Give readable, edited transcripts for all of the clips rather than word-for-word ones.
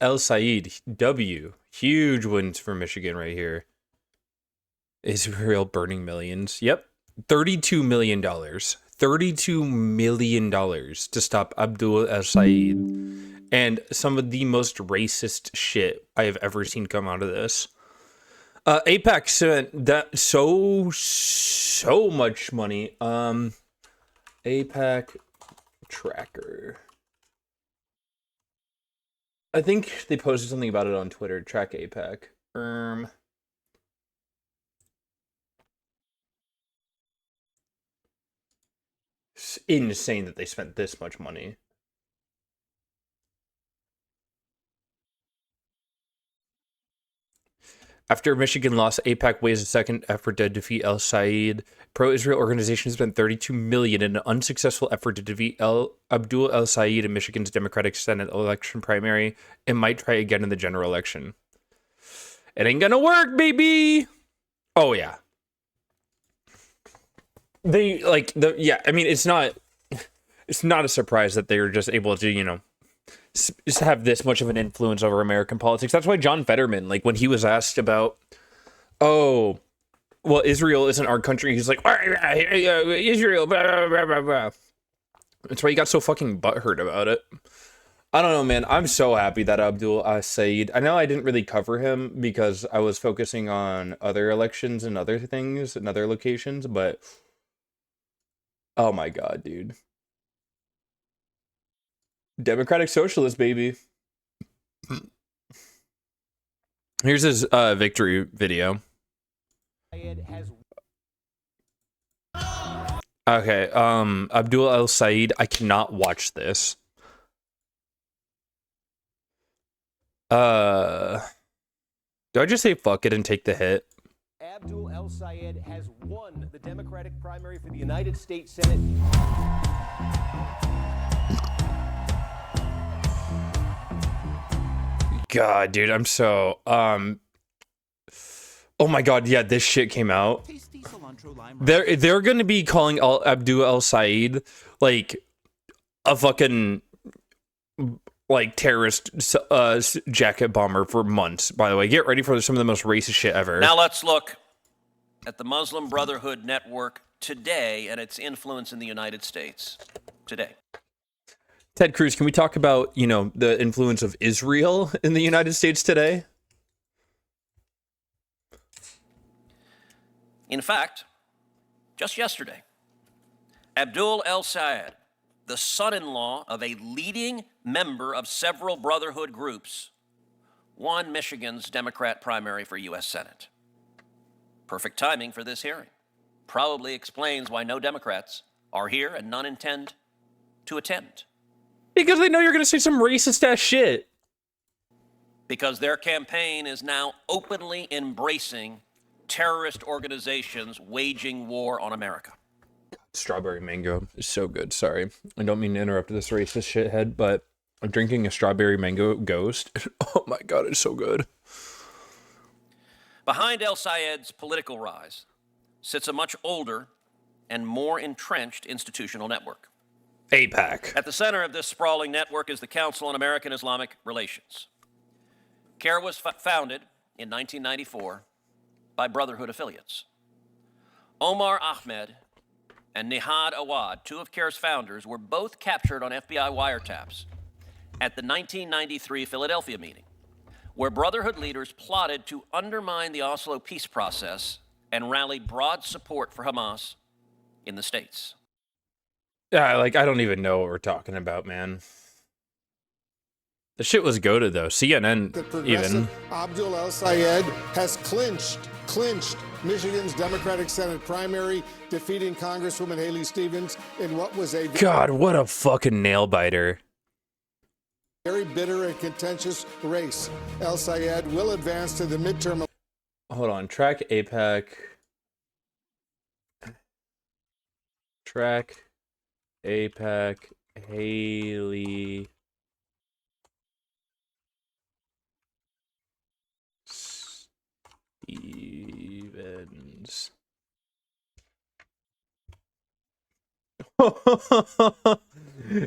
El Said, W. Huge wins for Michigan right here. Israel burning millions. Yep. $32 million. $32 million to stop Abdul El Said. And some of the most racist shit I have ever seen come out of this. APAC spent that so much money. APAC tracker. I think they posted something about it on Twitter. Track APAC. It's insane that they spent this much money. After Michigan lost, AIPAC weighs a second effort to defeat El Said. Pro-Israel organization spent $32 million in an unsuccessful effort to defeat Abdul El Said in Michigan's Democratic Senate election primary and might try again in the general election. It ain't gonna work, baby! Oh, yeah. They, like, I mean, it's not a surprise that they were just able to, you know, just have this much of an influence over American politics. That's why John Fetterman, like when he was asked about, oh, well, Israel isn't our country, he's like, Israel, blah, blah, blah, blah. That's why he got so fucking butthurt about it. I don't know, man. I'm so happy that Abdul Said, I know I didn't really cover him because I was focusing on other elections and other things and other locations, but oh my God, dude. Democratic Socialist, baby. Here's his victory video. Okay, Abdul El Said, I cannot watch this. Do I just say fuck it and take the hit? Abdul El Said has won the Democratic primary for the United States Senate. God, dude, I'm so oh my God, yeah, this shit came out. They're gonna be calling Abdul El Said like a fucking like terrorist jacket bomber for months. By the way, get ready for some of the most racist shit ever. Now let's look at the Muslim Brotherhood Network today and its influence in the United States today. Ted Cruz, can we talk about, you know, the influence of Israel in the United States today? In fact, just yesterday, Abdul El Said, the son-in-law of a leading member of several Brotherhood groups, won Michigan's Democrat primary for U.S. Senate. Perfect timing for this hearing. Probably explains why no Democrats are here and none intend to attend. Because they know you're going to say some racist-ass shit. Because their campaign is now openly embracing terrorist organizations waging war on America. Strawberry mango is so good. Sorry. I don't mean to interrupt this racist shithead, but I'm drinking a strawberry mango ghost. Oh my God, it's so good. Behind El Sayed's political rise sits a much older and more entrenched institutional network. AIPAC. At the center of this sprawling network is the Council on American Islamic Relations. CAIR was founded in 1994 by Brotherhood affiliates. Omar Ahmed and Nihad Awad, two of CAIR's founders, were both captured on FBI wiretaps at the 1993 Philadelphia meeting, where Brotherhood leaders plotted to undermine the Oslo peace process and rally broad support for Hamas in the States. Yeah, like, I don't even know what we're talking about, man. The shit was goated, though. CNN, even. Abdul El Sayed has clinched Michigan's Democratic Senate primary, defeating Congresswoman Haley Stevens in what was a God, what a fucking nail-biter. very bitter and contentious race. El Sayed will advance to the midterm. Hold on. Track AIPAC. Track AIPAC. Haley Stevens.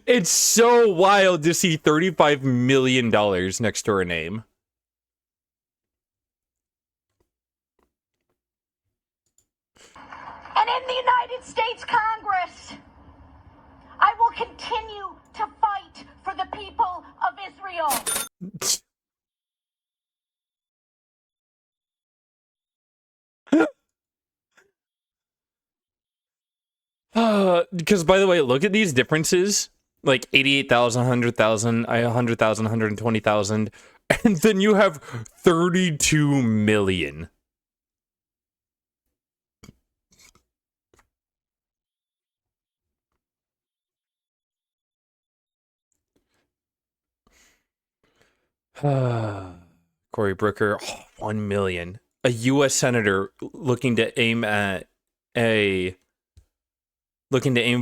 It's so wild to see $35 million next to her name. And in the United States Congress, I will continue to fight for the people of Israel. Because, by the way, look at these differences. Like 88,000, 100,000, 100,000, 120,000. And then you have 32 million. Cory Booker, 1 million. A U.S. senator looking to aim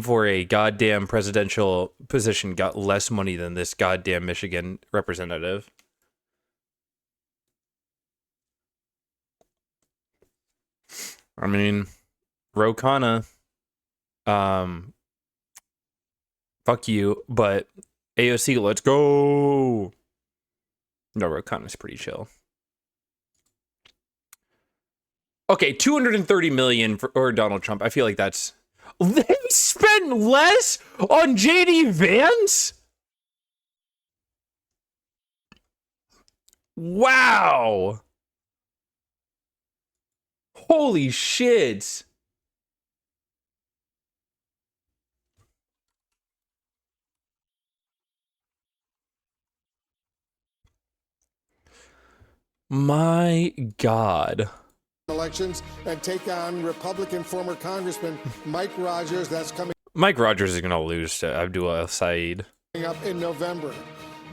for a goddamn presidential position got less money than this goddamn Michigan representative. I mean, Ro Khanna, fuck you, but AOC, let's go. No, Ro Khanna's pretty chill. Okay, 230 million for Donald Trump. I feel like that's... They spent less on JD Vance? Wow. Holy shit. My God. Elections and take on Republican former Congressman Mike Rogers. That's coming Mike Rogers is going to lose to Abdul Said. up in November.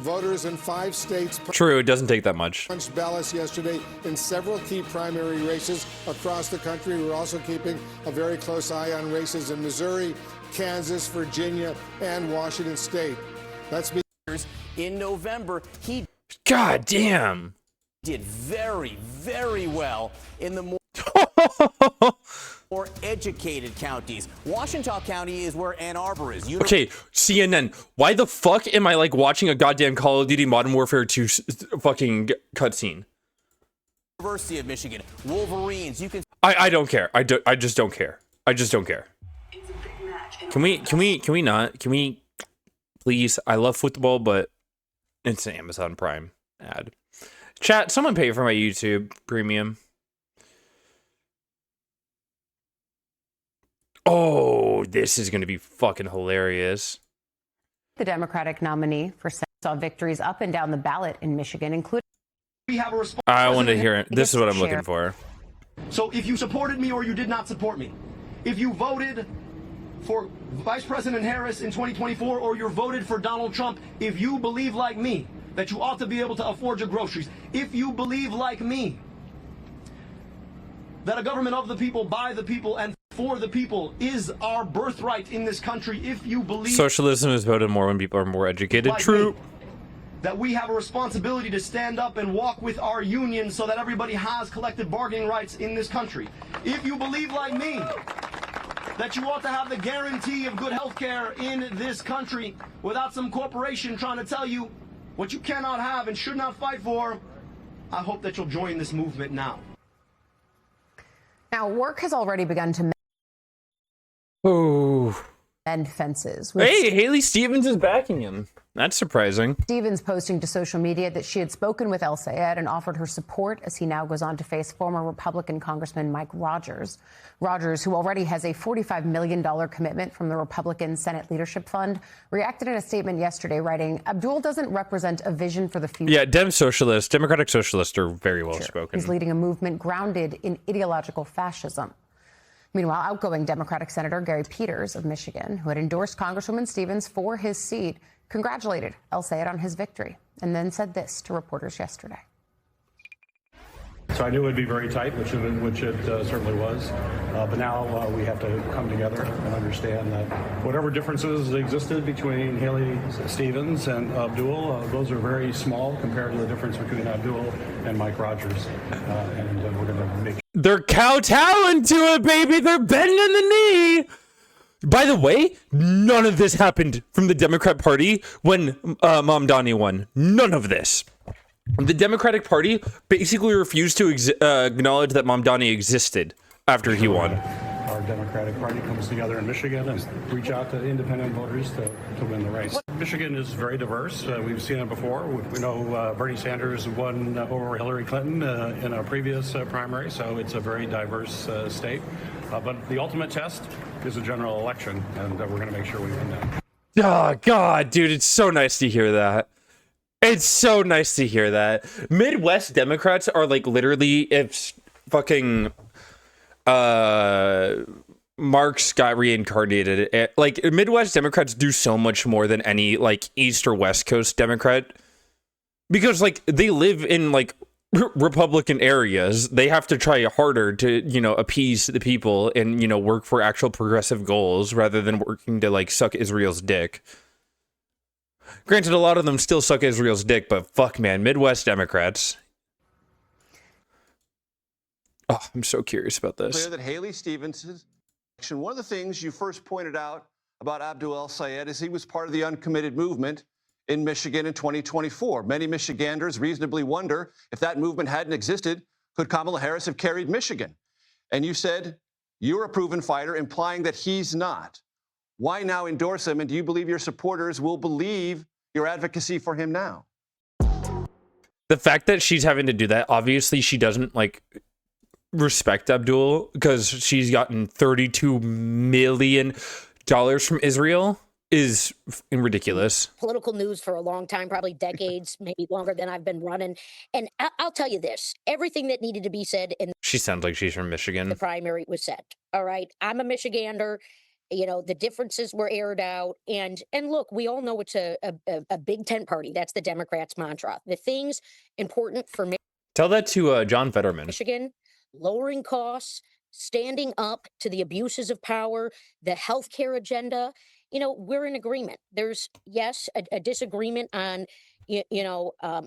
Voters in 5 states True, it doesn't take that much. punched ballots yesterday in several key primary races across the country. We're also keeping a very close eye on races in Missouri, Kansas, Virginia, and Washington State. Let's be In November, he God damn. did very, very well in the more educated counties. Washington County is where Ann Arbor is. Okay, CNN. Why the fuck am I like watching a goddamn Call of Duty Modern Warfare 2 fucking cutscene? University of Michigan, Wolverines. You can. I don't care. I just don't care. I just don't care. Can we not? Can we please? I love football, but it's an Amazon Prime ad. Chat, someone pay for my YouTube premium. Oh, this is going to be fucking hilarious. The Democratic nominee for Senate saw victories up and down the ballot in Michigan, including... We have a I want to hear it. This is what I'm looking for. So if you supported me or you did not support me, if you voted for Vice President Harris in 2024 or you voted for Donald Trump, if you believe like me that you ought to be able to afford your groceries, if you believe like me that a government of the people, by the people, and for the people is our birthright in this country, if you believe Socialism is voted more when people are more educated. like True. me, that we have a responsibility to stand up and walk with our union so that everybody has collective bargaining rights in this country. If you believe like me that you ought to have the guarantee of good health care in this country without some corporation trying to tell you what you cannot have and should not fight for, I hope that you'll join this movement now. Now, work has already begun to Oh. mend fences. With Hey, Haley Stevens is backing him. That's surprising. Stevens posting to social media that she had spoken with El Sayed and offered her support as he now goes on to face former Republican Congressman Mike Rogers. Rogers, who already has a $45 million commitment from the Republican Senate Leadership Fund, reacted in a statement yesterday, writing, Abdul doesn't represent a vision for the future. Yeah, Democratic socialists are very well spoken. He's leading a movement grounded in ideological fascism. Meanwhile, outgoing Democratic Senator Gary Peters of Michigan, who had endorsed Congresswoman Stevens for his seat, congratulated El Sayed on his victory and then said this to reporters yesterday. So I knew it would be very tight, which it certainly was. But now we have to come together and understand that whatever differences existed between Haley Stevens and Abdul, those are very small compared to the difference between Abdul and Mike Rogers. And we're going to make They're kowtowing to it, baby. They're bending the knee. By the way, none of this happened from the Democrat Party when Mamdani won. None of this. The Democratic Party basically refused to acknowledge that Mamdani existed after he won. Our Democratic Party comes together in Michigan and reach out to independent voters to win the race. Michigan is very diverse. We've seen it before. We know Bernie Sanders won over Hillary Clinton in a previous primary, so it's a very diverse state. But the ultimate test is a general election, and we're going to make sure we win that. Oh, God, dude, it's so nice to hear that. It's so nice to hear that. Midwest Democrats are like literally if fucking Marx got reincarnated. Like Midwest Democrats do so much more than any like East or West Coast Democrat, because like they live in like Republican areas. They have to try harder to, you know, appease the people and, you know, work for actual progressive goals rather than working to like suck Israel's dick. Granted, a lot of them still suck Israel's dick, but fuck, man, Midwest Democrats. Oh, I'm so curious about this. Clear that Haley Stevens' action. One of the things you first pointed out about Abdul el-Sayed is he was part of the uncommitted movement in Michigan in 2024. Many Michiganders reasonably wonder if that movement hadn't existed, could Kamala Harris have carried Michigan? And you said you're a proven fighter, implying that he's not. Why now endorse him? And do you believe your supporters will believe your advocacy for him now? The fact that she's having to do that, obviously she doesn't like respect Abdul because she's gotten $32 million from Israel is ridiculous. Political news for a long time, probably decades, maybe longer than I've been running. And I'll tell you this, everything that needed to be said in She sounds like she's from Michigan. the primary was said. All right. I'm a Michigander. You know, the differences were aired out. And look, we all know it's a big tent party. That's the Democrats' mantra. The things important for Tell that to John Fetterman. Michigan, lowering costs, standing up to the abuses of power, the healthcare agenda. You know, we're in agreement. There's, yes, a disagreement on,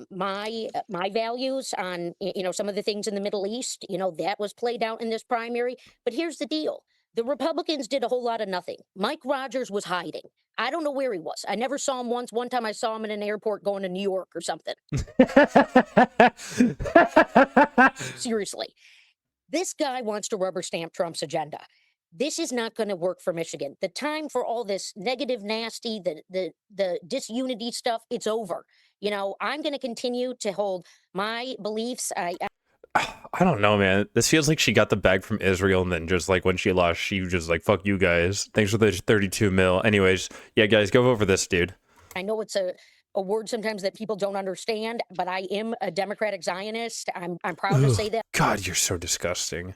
my values on, some of the things in the Middle East. You know, that was played out in this primary. But here's the deal. The Republicans did a whole lot of nothing. Mike Rogers was hiding. I don't know where he was. I never saw him once. One time I saw him in an airport going to New York or something. Seriously. This guy wants to rubber stamp Trump's agenda. This is not going to work for Michigan. The time for all this negative, nasty, the disunity stuff, it's over. You know, I'm going to continue to hold my beliefs. I don't know, man. This feels like she got the bag from Israel, and then just like when she lost, she was just like, fuck you guys. Thanks for the 32 mil. Anyways, yeah, guys, go vote for this dude. I know it's a word sometimes that people don't understand, but I am a Democratic Zionist. I'm proud to say that. God, you're so disgusting.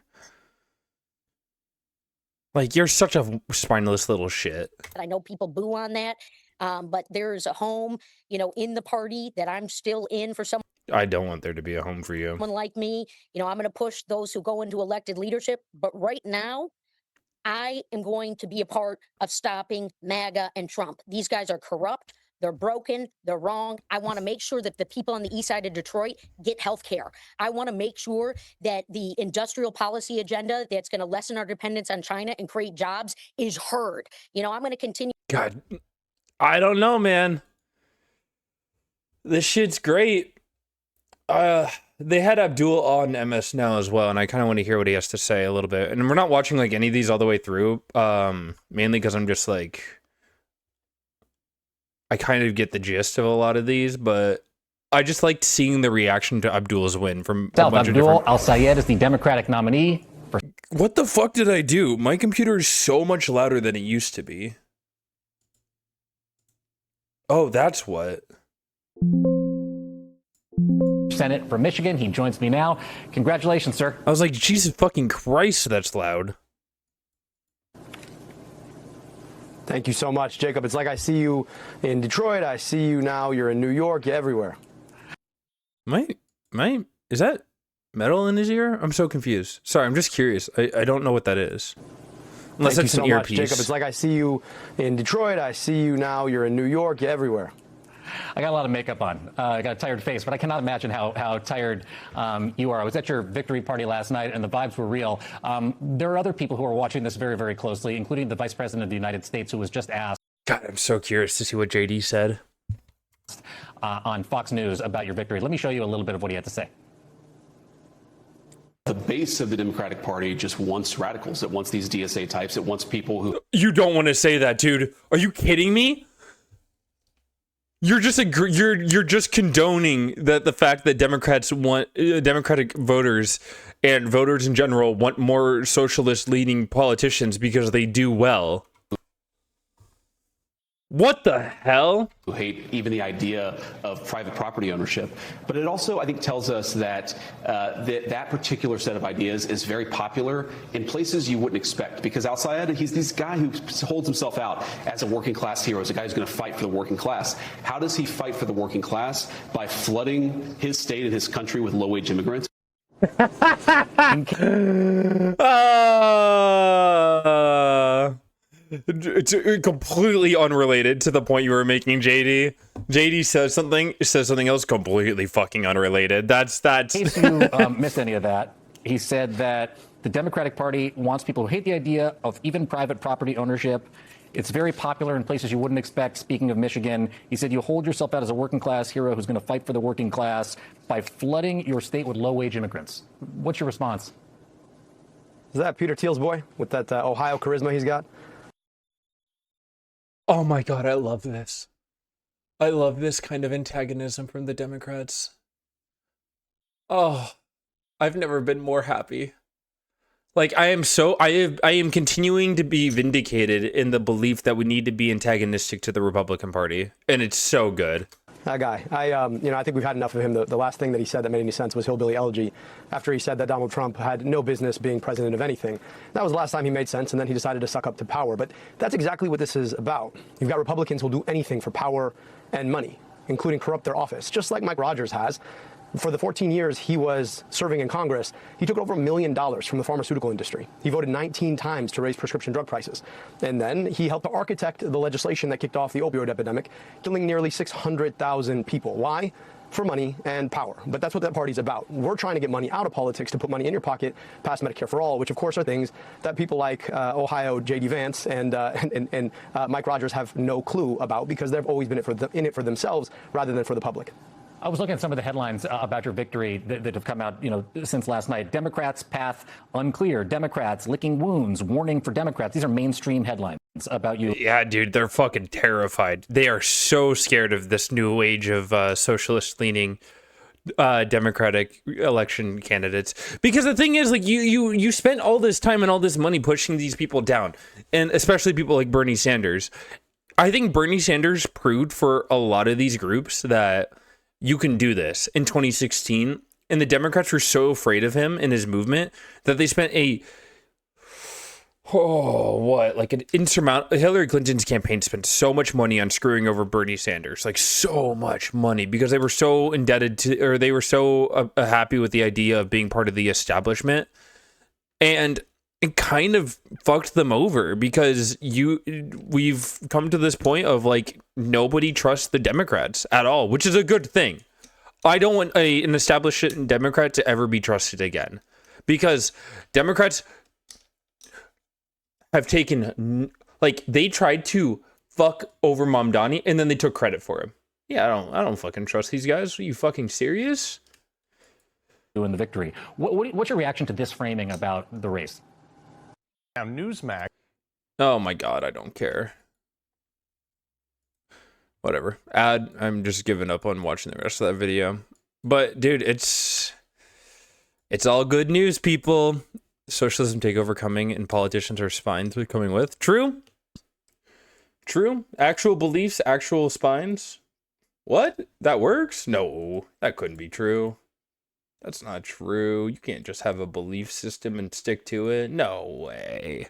Like, you're such a spineless little shit. I know people boo on that, but there's a home, in the party that I'm still in for someone. I don't want there to be a home for you. Someone like me, I'm going to push those who go into elected leadership. But right now, I am going to be a part of stopping MAGA and Trump. These guys are corrupt. They're broken. They're wrong. I want to make sure that the people on the east side of Detroit get health care. I want to make sure that the industrial policy agenda that's going to lessen our dependence on China and create jobs is heard. I'm going to continue. God, I don't know, man. This shit's great. They had Abdul on MS Now as well, and I kind of want to hear what he has to say a little bit. And we're not watching like any of these all the way through, mainly because I'm just like, I kind of get the gist of a lot of these, but I just liked seeing the reaction to Abdul's win from a bunch of different... El-Sayed is the Democratic nominee for... What the fuck did I do? My computer is so much louder than it used to be. Oh, that's what. Senate from Michigan. He joins me now. Congratulations, sir. I was like, Jesus fucking Christ, that's loud. Thank you so much, Jacob. It's like I see you in Detroit. I see you now. You're in New York. You're everywhere. Is that metal in his ear? I'm so confused. Sorry, I'm just curious. I don't know what that is. Unless Thank it's you an so earpiece. much, Jacob. It's like I see you in Detroit. I see you now. You're in New York. You're everywhere. I got a lot of makeup on. I got a tired face, but I cannot imagine how tired you are. I was at your victory party last night, and the vibes were real. There are other people who are watching this very, very closely, including the Vice President of the United States, who was just asked. God, I'm so curious to see what JD said On Fox News about your victory. Let me show you a little bit of what he had to say. The base of the Democratic Party just wants radicals. It wants these DSA types. It wants people who... You don't want to say that, dude. Are you kidding me? You're just condoning the fact that Democrats want Democratic voters and voters in general want more socialist leaning politicians because they do well. What the hell? Who hate even the idea of private property ownership. But it also, I think, tells us that that particular set of ideas is very popular in places you wouldn't expect. Because outside, he's this guy who holds himself out as a working class hero, as a guy who's going to fight for the working class. How does he fight for the working class? By flooding his state and his country with low-wage immigrants. It's completely unrelated to the point you were making, JD. JD says something else completely fucking unrelated. That's. In case you missed any of that, he said that the Democratic Party wants people who hate the idea of even private property ownership. It's very popular in places you wouldn't expect. Speaking of Michigan, he said you hold yourself out as a working class hero who's going to fight for the working class by flooding your state with low-wage immigrants. What's your response? Is that Peter Thiel's boy with that Ohio charisma he's got? Oh my God, I love this. I love this kind of antagonism from the Democrats. Oh, I've never been more happy. Like, I am continuing to be vindicated in the belief that we need to be antagonistic to the Republican Party, and it's so good. That guy. I think we've had enough of him. The last thing that he said that made any sense was hillbilly elegy, after he said that Donald Trump had no business being president of anything. That was the last time he made sense, and then he decided to suck up to power. But that's exactly what this is about. You've got Republicans who will do anything for power and money, including corrupt their office, just like Mike Rogers has. For the 14 years he was serving in Congress, he took over $1 million from the pharmaceutical industry. He voted 19 times to raise prescription drug prices. And then he helped to architect the legislation that kicked off the opioid epidemic, killing nearly 600,000 people. Why? For money and power. But that's what that party's about. We're trying to get money out of politics to put money in your pocket, pass Medicare for all, which of course are things that people like Ohio J.D. Vance and Mike Rogers have no clue about, because they've always been in it for themselves rather than for the public. I was looking at some of the headlines about your victory that have come out, since last night. Democrats' path unclear. Democrats licking wounds. Warning for Democrats. These are mainstream headlines about you. Yeah, dude, they're fucking terrified. They are so scared of this new age of socialist-leaning Democratic election candidates. Because the thing is, like, you spent all this time and all this money pushing these people down, and especially people like Bernie Sanders. I think Bernie Sanders proved for a lot of these groups that you can do this in 2016, and the Democrats were so afraid of him and his movement that they spent an insurmountable. Hillary Clinton's campaign spent so much money on screwing over Bernie Sanders, like so much money, because they were so indebted to, or they were so happy with the idea of being part of the establishment, and it kind of fucked them over, because we've come to this point of, like, nobody trusts the Democrats at all, which is a good thing. I don't want an established Democrat to ever be trusted again, because Democrats have taken, like, they tried to fuck over Mamdani and then they took credit for him. Yeah, I don't fucking trust these guys. Are you fucking serious? In the victory. What's your reaction to this framing about the race? Now, Newsmax. Oh my God, I don't care. Whatever. I'm just giving up on watching the rest of that video. But dude, it's all good news, people. Socialism takeover coming, and politicians are spines we're coming with. True. Actual beliefs, actual spines. What? That works? No, that couldn't be true. That's not true. You can't just have a belief system and stick to it. No way.